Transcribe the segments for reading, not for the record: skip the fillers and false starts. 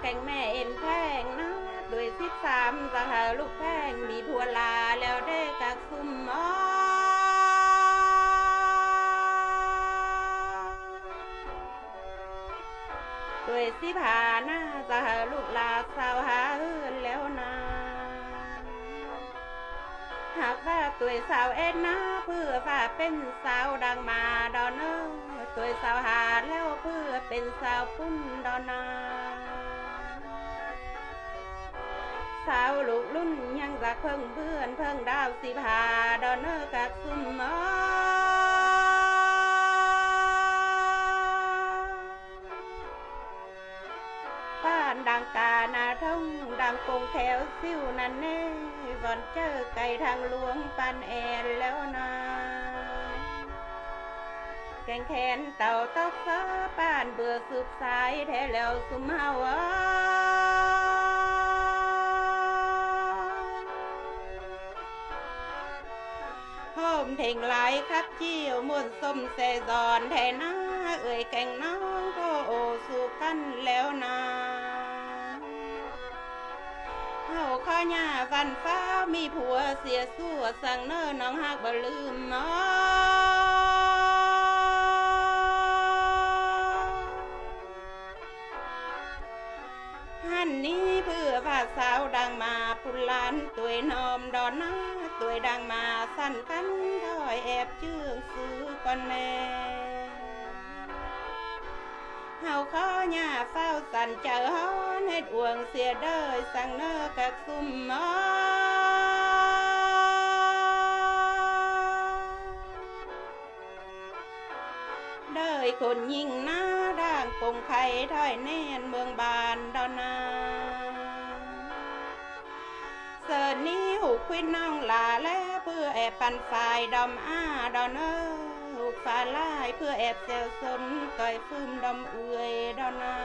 แก่งแม่เอ็นแพงนะด้วย13สหาลูกแพงมีผัวลาแล้วได้กักซุ่มด้วย15หน้าสหาลูกลาสาวหาเฮือนแล้วนาหากว่าตัวสาวเอ็นนะเพื่อว่าเป็นสาวดังมาดอนเนอตัวสาวหาแล้วเพื่อเป็นสาวปุ้นดอนนาสาวลูกรุ่นยังรักเพิ่งเพื่อนเพิ่งดาว15ดอนเนอกักซุ่มบ้านดังกานาท่องดังกงแถวซิวนันเน่ก่อนเจอไก่ทางหลวงปันแอนแล้วนาแกงแขนเต่าตอกซ้อป้านเบื่อสืบสายแท้แล้วสุมเฮาโฮมเท่งไหลครับเจียวม่วนส้มเสดอนแทนาเอ่ยแก่งน้องโทโอสู่กันแล้วนาเฮาข้าหญ้าฟันฟ้ามีผัวเสียสู้สั่งเน้อน้องฮักบ่ลืมหันนี้เพื่อพาสาวดังมาปุลานตัวนอมดอนนาตัวดังมาสั่นกันถอยแอบเชื่องซื้อก่อนแม่เฮาข้อหญ้าเฝ้าสั่นเจอฮ้อนเฮ็ดอ่วงเสียเด้อสั่งเน้อกักซุ่มเด้อคนยิงหน้าด่างกงไข่ถอยแน่นเมืองบานดอนนาเสิร์นี้หูควินน้องลาแล้วเพื่อแอบปันฝ่ายดอมดอนหูฟ้าลายเพื่อแอบเซลสนต่อยฟื้มดอมเอื่อยดอนนา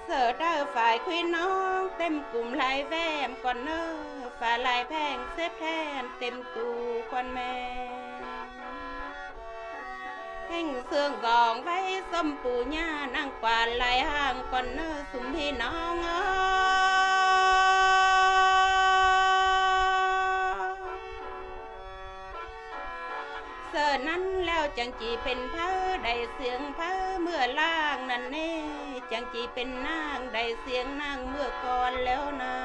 เสิร์เดอฝ่ายควินน้องเต็มกลุ่มลายแวมก่อนฝ่าลายแพงเซฟแทนเต็มตูก่อนแม่แห่งเสื่องกองไว้ส้มปูญานั่งกวาดลายห่างก่อนสุมพี่น้องเสิร์นั้นแล้วจังจีเป็นเพ้อได้เสียงเพ้อเมื่อล่างนั่นเน่จังจีเป็นนางได้เสียงนางเมื่อก่อนแล้วนา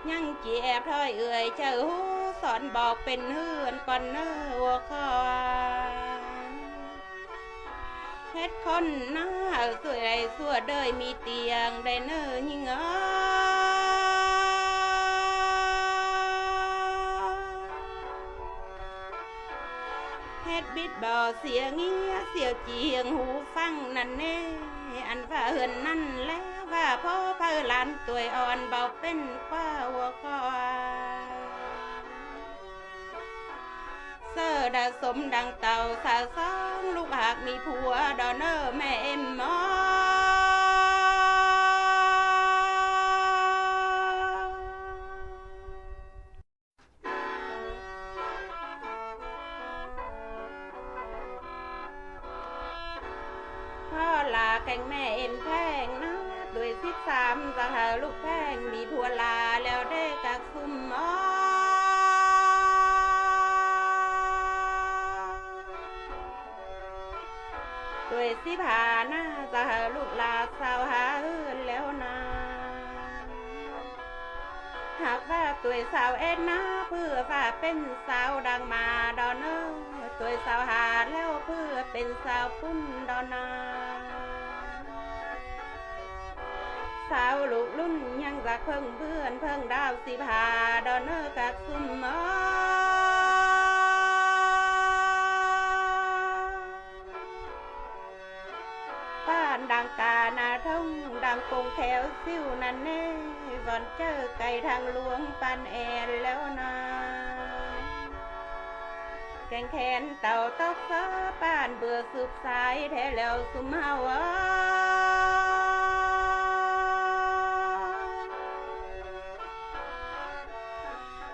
ยังจีแอบถอยเอื่อยเจ้าหูสอนบอกเป็นเฮือนก่อนหัวคอเฮ็ดคนสวยไรสัวเดยมีเตียงได้ยิ่งเฮ็ดบิดบ่อเสียงเงี้ยเสียวเจียงหูฟังนั่นเน่อันว่าเฮือนนั่นแล้วว่าพ่อพาหลานตัวอ่อนเบาเป็นคว้าหัวคอเสดาสมดังเต่าสาสองลูกหากมีผัวดอนแม่เอ็มพ่อลาแก่งแม่เอ็นแพงนะด้วย13สหาลูกแพงมีผัวลาแล้วได้กักซุ่มด้วย15หน้าสหาลูกลาสาวหาเฮือนแล้วนาหากว่าตัวสาวเอ็นนะเพื่อว่าเป็นสาวดังมาดอนตัวสาวหาแล้วเพื่อเป็นสาวปุ้นดอนนาสาวลูกรุ่นยังรักเพิ่งเพื่อนเพิ่งดาว15ดอนกักซุ่มบ้านดังกานาท่องดังกงแถวซิวนันเน่ก่อนเจอไก่ทางหลวงปันแอนแล้วนาแกงแขนเต่าตอกซ้อป้านเบื่อสืบสายแท้แล้วสุมเฮา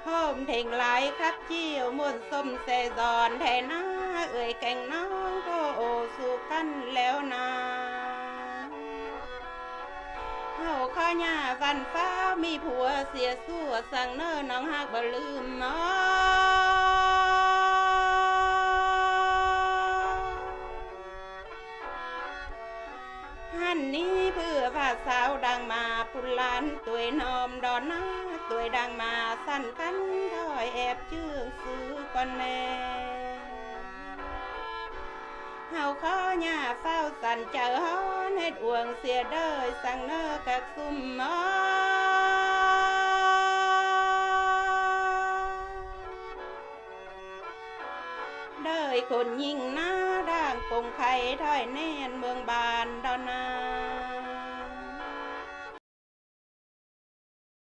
โฮมเท่งไหลครับเจียวม่วนส้มเสดอนแทนาเอ่ยแก่งน้องโทโอ โอสู่กันแล้วนาเฮาข้าหญ้าฟันฟ้ามีผัวเสียสั่วสั่งเน้อน้องฮักบ่ลืมเนาหันนี้เพื่อผ้าสาวดังมาปุลานตัวนอมดอนนาตัวดังมาสั่นกันถอยแอบชื่อซื้อก่อนแน่เฮาข้อหญ้าเฝ้าสั่นเจอฮ้อนเฮ็ดอวงเสียเด้อสั่งเน้อกักซุ่มมอเด้ยคนยิงหน้าด่างปงไข่ถอยแน่นเมืองบานดอนนา